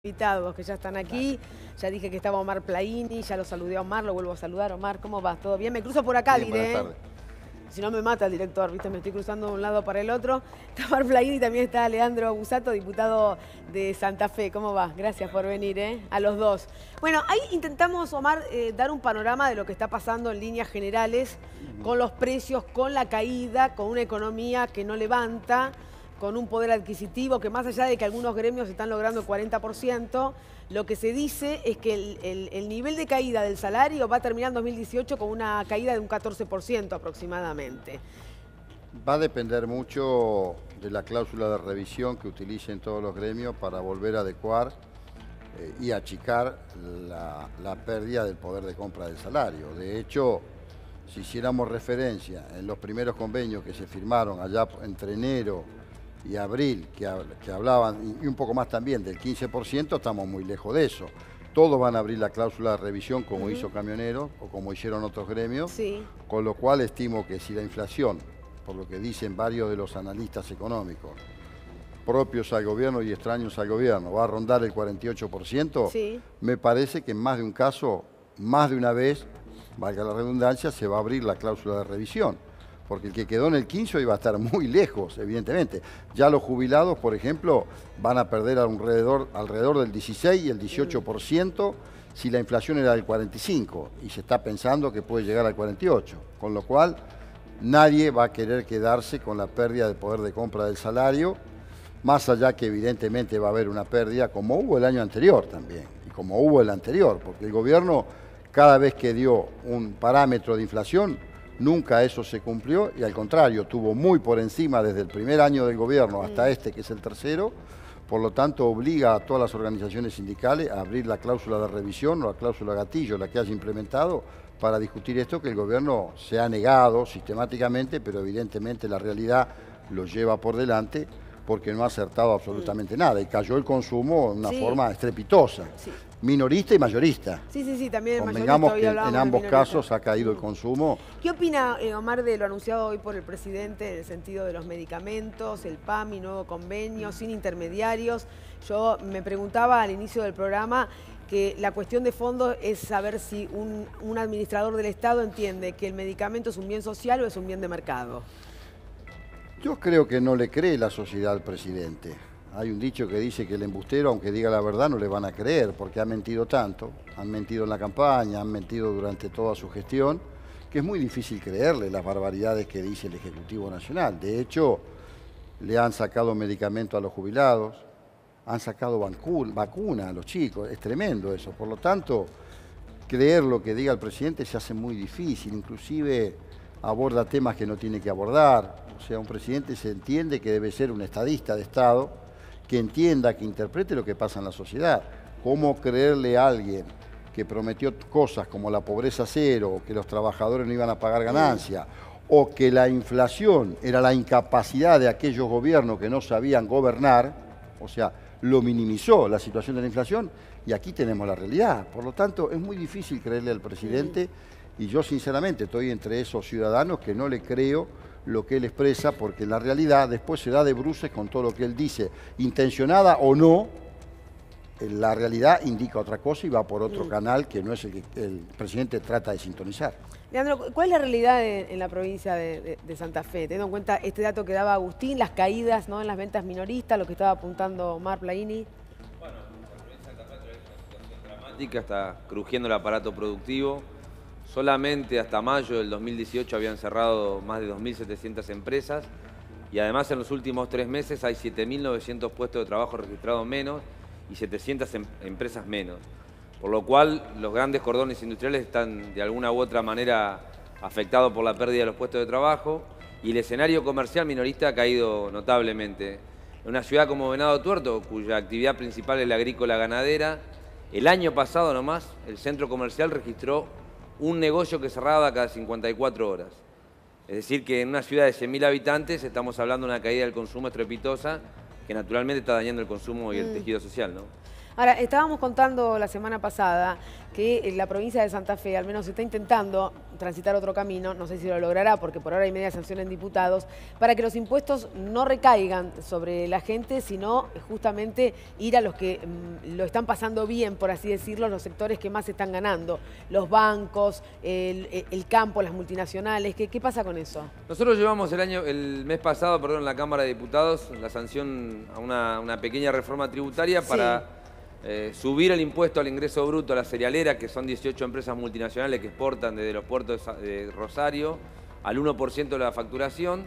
Invitados que ya están aquí, ya dije que estaba Omar Plaini, ya lo saludé a Omar, lo vuelvo a saludar. Omar, ¿cómo vas? ¿Todo bien? Me cruzo por acá, Bien, buenas diré. tardes. Si no me mata el director, ¿viste? Me estoy cruzando de un lado para el otro. Está Omar Plaini, también está Leandro Busato, diputado de Santa Fe. ¿Cómo va? Gracias por venir, ¿eh? A los dos. Bueno, ahí intentamos, Omar, dar un panorama de lo que está pasando en líneas generales con los precios, con la caída, con una economía que no levanta, con un poder adquisitivo que más allá de que algunos gremios están logrando el 40%, lo que se dice es que el nivel de caída del salario va a terminar en 2018 con una caída de un 14% aproximadamente. Va a depender mucho de la cláusula de revisión que utilicen todos los gremios para volver a adecuar y achicar la pérdida del poder de compra del salario. De hecho, si hiciéramos referencia en los primeros convenios que se firmaron allá entre enero y abril, que hablaban, y un poco más también, del 15%, estamos muy lejos de eso. Todos van a abrir la cláusula de revisión como hizo Camioneros o como hicieron otros gremios, Sí. con lo cual estimo que si la inflación, por lo que dicen varios de los analistas económicos, propios al gobierno y extraños al gobierno, va a rondar el 48%, Sí. me parece que en más de un caso, más de una vez, valga la redundancia, se va a abrir la cláusula de revisión. Porque el que quedó en el 15 hoy va a estar muy lejos, evidentemente. Ya los jubilados, por ejemplo, van a perder alrededor del 16 y el 18% si la inflación era del 45 y se está pensando que puede llegar al 48. Con lo cual, nadie va a querer quedarse con la pérdida de poder de compra del salario, más allá que evidentemente va a haber una pérdida como hubo el año anterior también, y como hubo el anterior, porque el gobierno cada vez que dio un parámetro de inflación, nunca eso se cumplió y al contrario, tuvo muy por encima desde el primer año del gobierno hasta este, que es el tercero. Por lo tanto, obliga a todas las organizaciones sindicales a abrir la cláusula de revisión o la cláusula gatillo, la que haya implementado, para discutir esto que el gobierno se ha negado sistemáticamente, pero evidentemente la realidad lo lleva por delante porque no ha acertado absolutamente nada y cayó el consumo de una forma estrepitosa. Sí. Minorista y mayorista. Sí, también el Convengamos que mayorista. en ambos casos ha caído el consumo. ¿Qué opina, Omar, de lo anunciado hoy por el presidente en el sentido de los medicamentos, el PAMI, nuevo convenio, sin intermediarios? Yo me preguntaba al inicio del programa que la cuestión de fondo es saber si un administrador del Estado entiende que el medicamento es un bien social o es un bien de mercado. Yo creo que no le cree la sociedad al presidente. Hay un dicho que dice que el embustero, aunque diga la verdad, no le van a creer porque ha mentido tanto. Han mentido en la campaña, han mentido durante toda su gestión, que es muy difícil creerle las barbaridades que dice el Ejecutivo Nacional. De hecho, le han sacado medicamento a los jubilados, han sacado vacuna a los chicos. Es tremendo eso. Por lo tanto, creer lo que diga el presidente se hace muy difícil. Inclusive aborda temas que no tiene que abordar. O sea, un presidente se entiende que debe ser un estadista de Estado, que entienda, que interprete lo que pasa en la sociedad. ¿Cómo creerle a alguien que prometió cosas como la pobreza cero, o que los trabajadores no iban a pagar ganancias, o que la inflación era la incapacidad de aquellos gobiernos que no sabían gobernar? O sea, lo minimizó la situación de la inflación y aquí tenemos la realidad. Por lo tanto, es muy difícil creerle al presidente y yo sinceramente estoy entre esos ciudadanos que no le creo lo que él expresa, porque la realidad después se da de bruces con todo lo que él dice, intencionada o no, la realidad indica otra cosa y va por otro canal que no es el que el presidente trata de sintonizar. Leandro, ¿cuál es la realidad en la provincia de Santa Fe? Teniendo en cuenta este dato que daba Agustín, las caídas, ¿no?, en las ventas minoristas, lo que estaba apuntando Omar Plaini. Bueno, la provincia de Santa Fe atraviesa una situación dramática, está crujiendo el aparato productivo. Solamente hasta mayo del 2018 habían cerrado más de 2.700 empresas y además en los últimos 3 meses hay 7.900 puestos de trabajo registrados menos y 700 empresas menos. Por lo cual los grandes cordones industriales están de alguna u otra manera afectados por la pérdida de los puestos de trabajo y el escenario comercial minorista ha caído notablemente. En una ciudad como Venado Tuerto, cuya actividad principal es la agrícola ganadera, el año pasado nomás el centro comercial registró un negocio que cerraba cada 54 horas. Es decir, que en una ciudad de 100.000 habitantes estamos hablando de una caída del consumo estrepitosa que naturalmente está dañando el consumo y el tejido social, ¿no? Ahora, estábamos contando la semana pasada que la provincia de Santa Fe al menos está intentando transitar otro camino, no sé si lo logrará porque por ahora hay media sanción en diputados, para que los impuestos no recaigan sobre la gente, sino justamente ir a los que lo están pasando bien, por así decirlo, los sectores que más están ganando, los bancos, el campo, las multinacionales. ¿Qué pasa con eso? Nosotros llevamos el mes pasado, en la Cámara de Diputados, la sanción a una pequeña reforma tributaria para subir el impuesto al ingreso bruto a la cerealera, que son 18 empresas multinacionales que exportan desde los puertos de Rosario, al 1% de la facturación,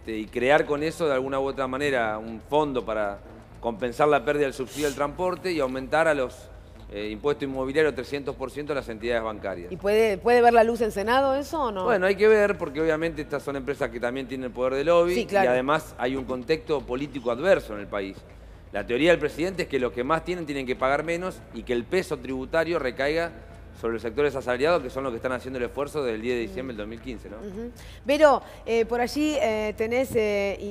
y crear con eso de alguna u otra manera un fondo para compensar la pérdida del subsidio del transporte y aumentar a los impuestos inmobiliarios 300% a las entidades bancarias. ¿Y puede ver la luz en Senado eso o no? Bueno, hay que ver porque obviamente estas son empresas que también tienen el poder de lobby, sí, claro. Y además hay un contexto político adverso en el país. La teoría del presidente es que los que más tienen que pagar menos y que el peso tributario recaiga sobre los sectores asalariados, que son los que están haciendo el esfuerzo desde el 10 de diciembre del 2015, ¿no? Vero, por allí tenés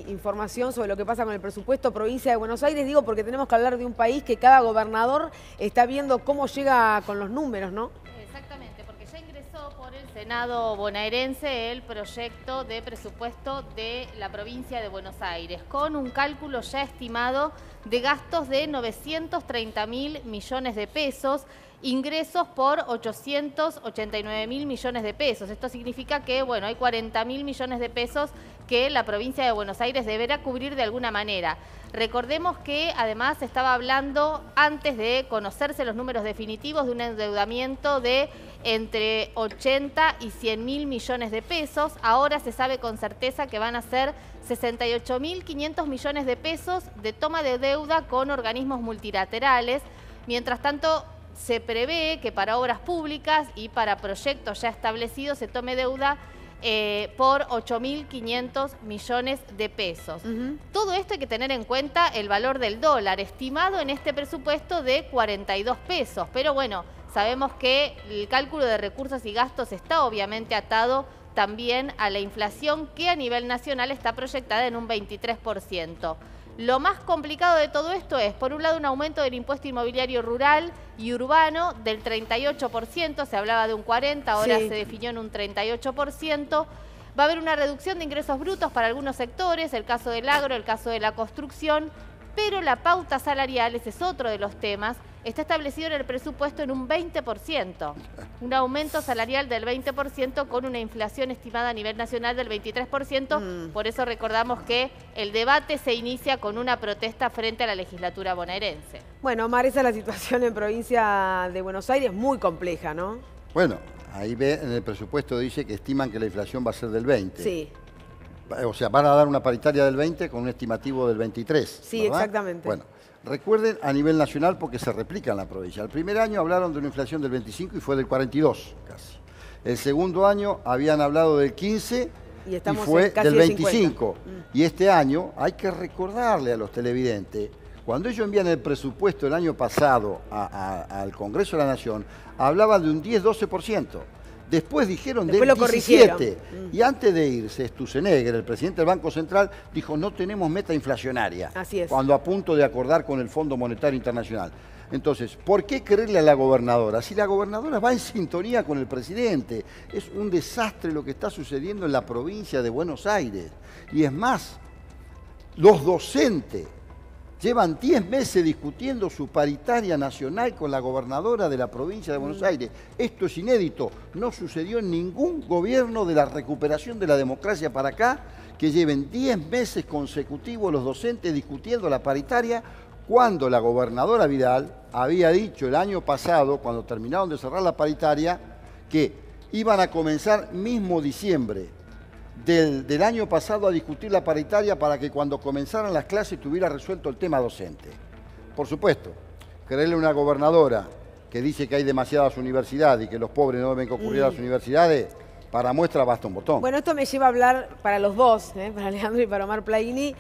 información sobre lo que pasa con el presupuesto provincia de Buenos Aires, digo porque tenemos que hablar de un país que cada gobernador está viendo cómo llega con los números, ¿no? Exactamente, porque ya ingresó por el Senado bonaerense el proyecto de presupuesto de la provincia de Buenos Aires, con un cálculo ya estimado de gastos de 930.000 millones de pesos, ingresos por 889.000 millones de pesos. Esto significa que, bueno, hay 40.000 millones de pesos que la provincia de Buenos Aires deberá cubrir de alguna manera. Recordemos que además se estaba hablando, antes de conocerse los números definitivos, de un endeudamiento de entre 80 y 100.000 millones de pesos. Ahora se sabe con certeza que van a ser 68.500 millones de pesos de toma de deuda con organismos multilaterales. Mientras tanto, se prevé que para obras públicas y para proyectos ya establecidos se tome deuda por 8.500 millones de pesos. Todo esto hay que tener en cuenta el valor del dólar, estimado en este presupuesto de 42 pesos. Pero bueno, sabemos que el cálculo de recursos y gastos está obviamente atado también a la inflación, que a nivel nacional está proyectada en un 23%. Lo más complicado de todo esto es, por un lado, un aumento del impuesto inmobiliario rural y urbano del 38%, se hablaba de un 40%, ahora se definió en un 38%. Va a haber una reducción de ingresos brutos para algunos sectores, el caso del agro, el caso de la construcción, pero la pauta salarial, ese es otro de los temas, está establecido en el presupuesto en un 20%, un aumento salarial del 20% con una inflación estimada a nivel nacional del 23%, por eso recordamos que el debate se inicia con una protesta frente a la legislatura bonaerense. Bueno, Omar, esa es la situación en provincia de Buenos Aires, muy compleja, ¿no? Bueno, ahí ve en el presupuesto dice que estiman que la inflación va a ser del 20. Sí. O sea, van a dar una paritaria del 20 con un estimativo del 23. Sí, ¿verdad? exactamente. Bueno, recuerden a nivel nacional porque se replica en la provincia. El primer año hablaron de una inflación del 25 y fue del 42 casi. El segundo año habían hablado del 15 y fue del 25. Y este año hay que recordarle a los televidentes, cuando ellos envían el presupuesto el año pasado al Congreso de la Nación, hablaban de un 10-12%. Después dijeron del 17%. Y antes de irse, Sturzenegger, el presidente del Banco Central, dijo no tenemos meta inflacionaria. Así es. Cuando a punto de acordar con el Fondo Monetario Internacional. Entonces, ¿por qué creerle a la gobernadora? Si la gobernadora va en sintonía con el presidente. Es un desastre lo que está sucediendo en la provincia de Buenos Aires. Y es más, los docentes llevan 10 meses discutiendo su paritaria nacional con la gobernadora de la provincia de Buenos Aires. Esto es inédito. No sucedió en ningún gobierno de la recuperación de la democracia para acá que lleven 10 meses consecutivos los docentes discutiendo la paritaria, cuando la gobernadora Vidal había dicho el año pasado, cuando terminaron de cerrar la paritaria, que iban a comenzar mismo diciembre del año pasado a discutir la paritaria para que cuando comenzaran las clases tuviera resuelto el tema docente. Por supuesto, creerle a una gobernadora que dice que hay demasiadas universidades y que los pobres no deben concurrir a las universidades, Para muestra basta un botón. Bueno, esto me lleva a hablar para los dos, para Leandro y para Omar Plaini,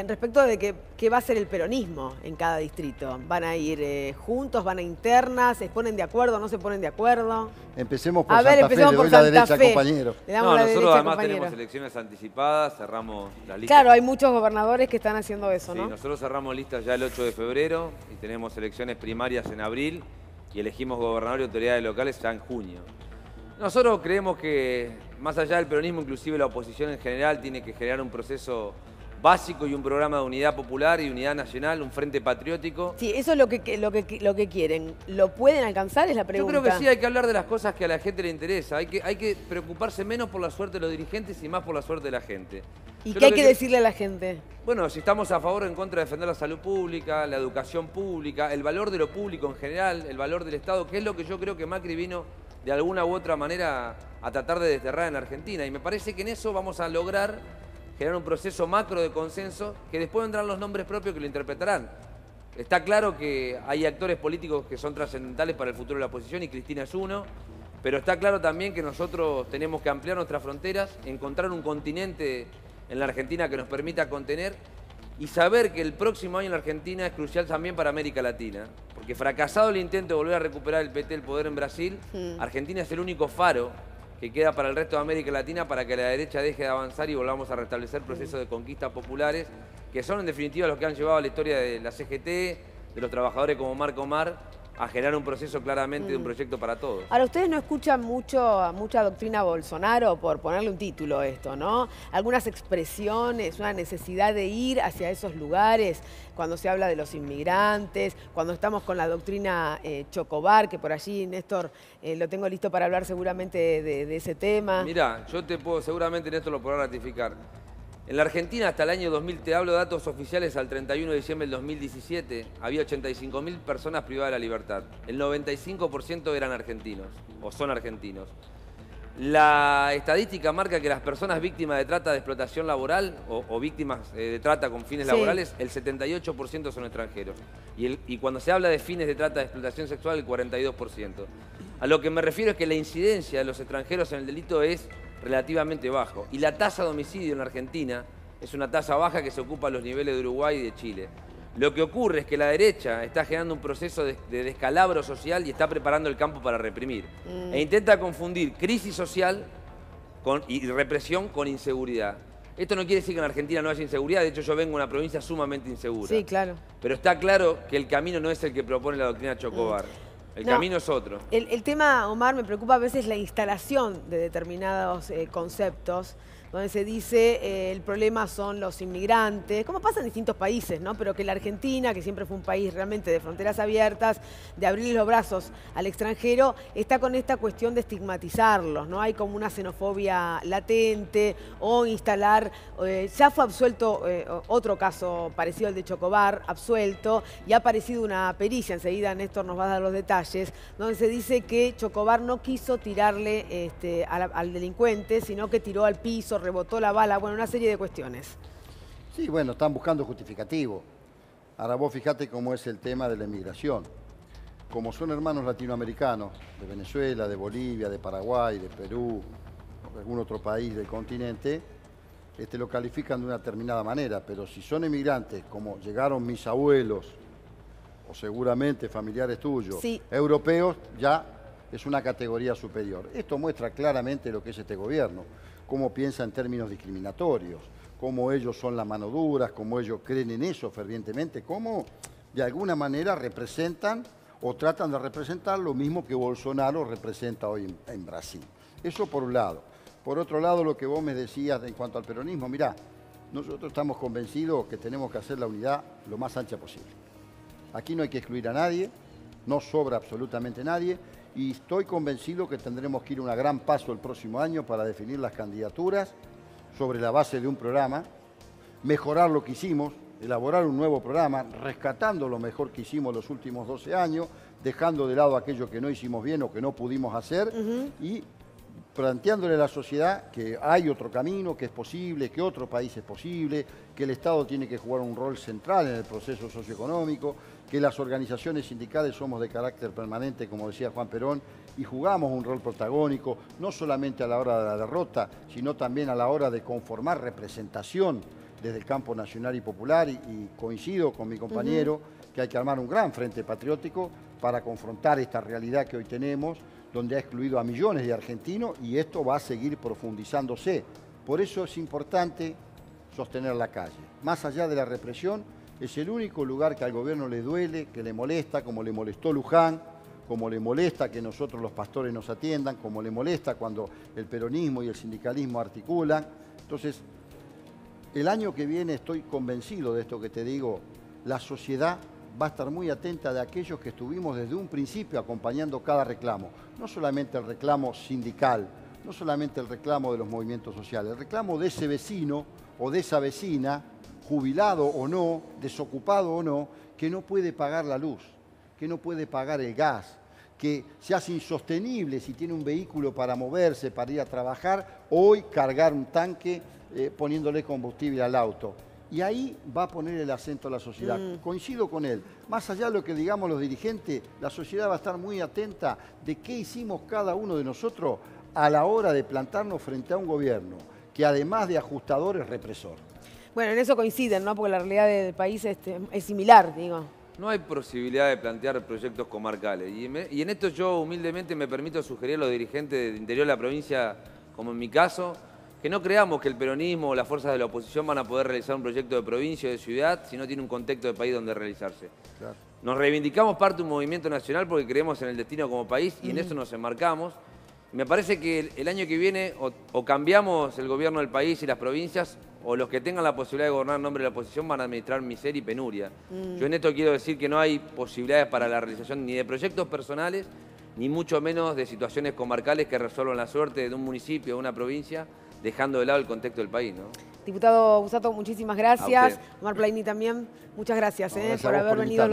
respecto de qué va a ser el peronismo en cada distrito. ¿Van a ir juntos, van a internas, se ponen de acuerdo, no se ponen de acuerdo? Empecemos por A ver, Santa Fe, empecemos le por doy la Santa derecha, Fe. compañero. Le damos No, la nosotros derecha, además compañero. tenemos elecciones anticipadas, cerramos la lista. Claro, hay muchos gobernadores que están haciendo eso, Sí, ¿no? nosotros cerramos listas ya el 8 de febrero y tenemos elecciones primarias en abril y elegimos gobernador y autoridades locales ya en junio. Nosotros creemos que, más allá del peronismo, inclusive la oposición en general tiene que generar un proceso básico y un programa de unidad popular y unidad nacional, un frente patriótico. Sí, eso es lo que quieren. ¿Lo pueden alcanzar? Es la Yo pregunta. creo que sí, hay que hablar de las cosas que a la gente le interesa. Hay que preocuparse menos por la suerte de los dirigentes y más por la suerte de la gente. ¿Y Yo qué hay lo que decirle a la gente? Bueno, si estamos a favor o en contra de defender la salud pública, la educación pública, el valor de lo público en general, el valor del Estado, que es lo que yo creo que Macri vino de alguna u otra manera a tratar de desterrar en la Argentina. Y me parece que en eso vamos a lograr generar un proceso macro de consenso, que después vendrán los nombres propios que lo interpretarán. Está claro que hay actores políticos que son trascendentales para el futuro de la oposición y Cristina es uno, pero está claro también que nosotros tenemos que ampliar nuestras fronteras, encontrar un continente en la Argentina que nos permita contener y saber que el próximo año en la Argentina es crucial también para América Latina. Porque fracasado el intento de volver a recuperar el PT, el poder en Brasil, Argentina es el único faro que queda para el resto de América Latina para que la derecha deje de avanzar y volvamos a restablecer procesos de conquistas populares, que son en definitiva los que han llevado a la historia de la CGT, de los trabajadores como Marco Omar, a generar un proceso claramente de un proyecto para todos. Ahora, ustedes no escuchan mucha doctrina Bolsonaro, por ponerle un título a esto, ¿no? Algunas expresiones, una necesidad de ir hacia esos lugares, cuando se habla de los inmigrantes, cuando estamos con la doctrina Chocobar, que por allí, Néstor, lo tengo listo para hablar seguramente de ese tema. Mirá, yo te puedo, seguramente Néstor lo podrá ratificar. En la Argentina hasta el año 2000, te hablo de datos oficiales, al 31 de diciembre del 2017, había 85.000 personas privadas de la libertad. El 95% eran argentinos, o son argentinos. La estadística marca que las personas víctimas de trata de explotación laboral, o víctimas de trata con fines laborales, el 78% son extranjeros. Y cuando se habla de fines de trata de explotación sexual, el 42%. A lo que me refiero es que la incidencia de los extranjeros en el delito es relativamente bajo. Y la tasa de homicidio en la Argentina es una tasa baja que se ocupa a los niveles de Uruguay y de Chile. Lo que ocurre es que la derecha está generando un proceso de descalabro social y está preparando el campo para reprimir. E intenta confundir crisis social y represión con inseguridad. Esto no quiere decir que en Argentina no haya inseguridad, de hecho yo vengo de una provincia sumamente insegura. Sí, claro. Pero está claro que el camino no es el que propone la doctrina Chocobar. El camino es otro. El tema, Omar, me preocupa a veces la instalación de determinados conceptos, donde se dice el problema son los inmigrantes, como pasa en distintos países, ¿no? Pero que la Argentina, que siempre fue un país realmente de fronteras abiertas, de abrir los brazos al extranjero, está con esta cuestión de estigmatizarlos, ¿no? Hay como una xenofobia latente o instalar, ya fue absuelto otro caso parecido al de Chocobar, absuelto, y ha aparecido una pericia, enseguida Néstor nos va a dar los detalles, donde se dice que Chocobar no quiso tirarle al delincuente, sino que tiró al piso, rebotó la bala, bueno, una serie de cuestiones. Sí, bueno, están buscando justificativo. Ahora vos fijate cómo es el tema de la inmigración. Como son hermanos latinoamericanos, de Venezuela, de Bolivia, de Paraguay, de Perú, o de algún otro país del continente, lo califican de una determinada manera, pero si son inmigrantes, como llegaron mis abuelos, o seguramente familiares tuyos, sí, europeos, ya es una categoría superior. Esto muestra claramente lo que es este gobierno, cómo piensa en términos discriminatorios, cómo ellos son las mano duras, cómo ellos creen en eso fervientemente, cómo de alguna manera representan o tratan de representar lo mismo que Bolsonaro representa hoy en Brasil. Eso por un lado. Por otro lado, lo que vos me decías en cuanto al peronismo, mirá, nosotros estamos convencidos que tenemos que hacer la unidad lo más ancha posible. Aquí no hay que excluir a nadie, no sobra absolutamente nadie, y estoy convencido que tendremos que ir a un gran paso el próximo año para definir las candidaturas sobre la base de un programa, mejorar lo que hicimos, elaborar un nuevo programa, rescatando lo mejor que hicimos los últimos 12 años, dejando de lado aquello que no hicimos bien o que no pudimos hacer y planteándole a la sociedad que hay otro camino, que es posible, que otro país es posible, que el Estado tiene que jugar un rol central en el proceso socioeconómico, que las organizaciones sindicales somos de carácter permanente, como decía Juan Perón, y jugamos un rol protagónico, no solamente a la hora de la derrota, sino también a la hora de conformar representación desde el campo nacional y popular, y coincido con mi compañero que hay que armar un gran frente patriótico para confrontar esta realidad que hoy tenemos, donde ha excluido a millones de argentinos, y esto va a seguir profundizándose. Por eso es importante sostener la calle. Más allá de la represión, es el único lugar que al gobierno le duele, que le molesta, como le molestó Luján, como le molesta que nosotros los pastores nos atiendan, como le molesta cuando el peronismo y el sindicalismo articulan. Entonces, el año que viene estoy convencido de esto que te digo, la sociedad va a estar muy atenta de aquellos que estuvimos desde un principio acompañando cada reclamo. No solamente el reclamo sindical, no solamente el reclamo de los movimientos sociales, el reclamo de ese vecino o de esa vecina, jubilado o no, desocupado o no, que no puede pagar la luz, que no puede pagar el gas, que se hace insostenible si tiene un vehículo para moverse, para ir a trabajar, hoy cargar un tanque poniéndole combustible al auto. Y ahí va a poner el acento a la sociedad. Coincido con él. Más allá de lo que digamos los dirigentes, la sociedad va a estar muy atenta de qué hicimos cada uno de nosotros a la hora de plantarnos frente a un gobierno que además de ajustador es represor. Bueno, en eso coinciden, ¿no? Porque la realidad del país es similar, digo. No hay posibilidad de plantear proyectos comarcales. Y en esto yo humildemente me permito sugerir a los dirigentes del interior de la provincia, como en mi caso, que no creamos que el peronismo o las fuerzas de la oposición van a poder realizar un proyecto de provincia o de ciudad si no tiene un contexto de país donde realizarse. Claro. Nos reivindicamos parte de un movimiento nacional porque creemos en el destino como país y en eso nos enmarcamos. Me parece que el año que viene o cambiamos el gobierno del país y las provincias, o los que tengan la posibilidad de gobernar en nombre de la oposición van a administrar miseria y penuria. Yo en esto quiero decir que no hay posibilidades para la realización ni de proyectos personales, ni mucho menos de situaciones comarcales que resuelvan la suerte de un municipio o una provincia, dejando de lado el contexto del país, ¿no? Diputado Busato, muchísimas gracias. Omar Plaini también, muchas gracias, por haber venido.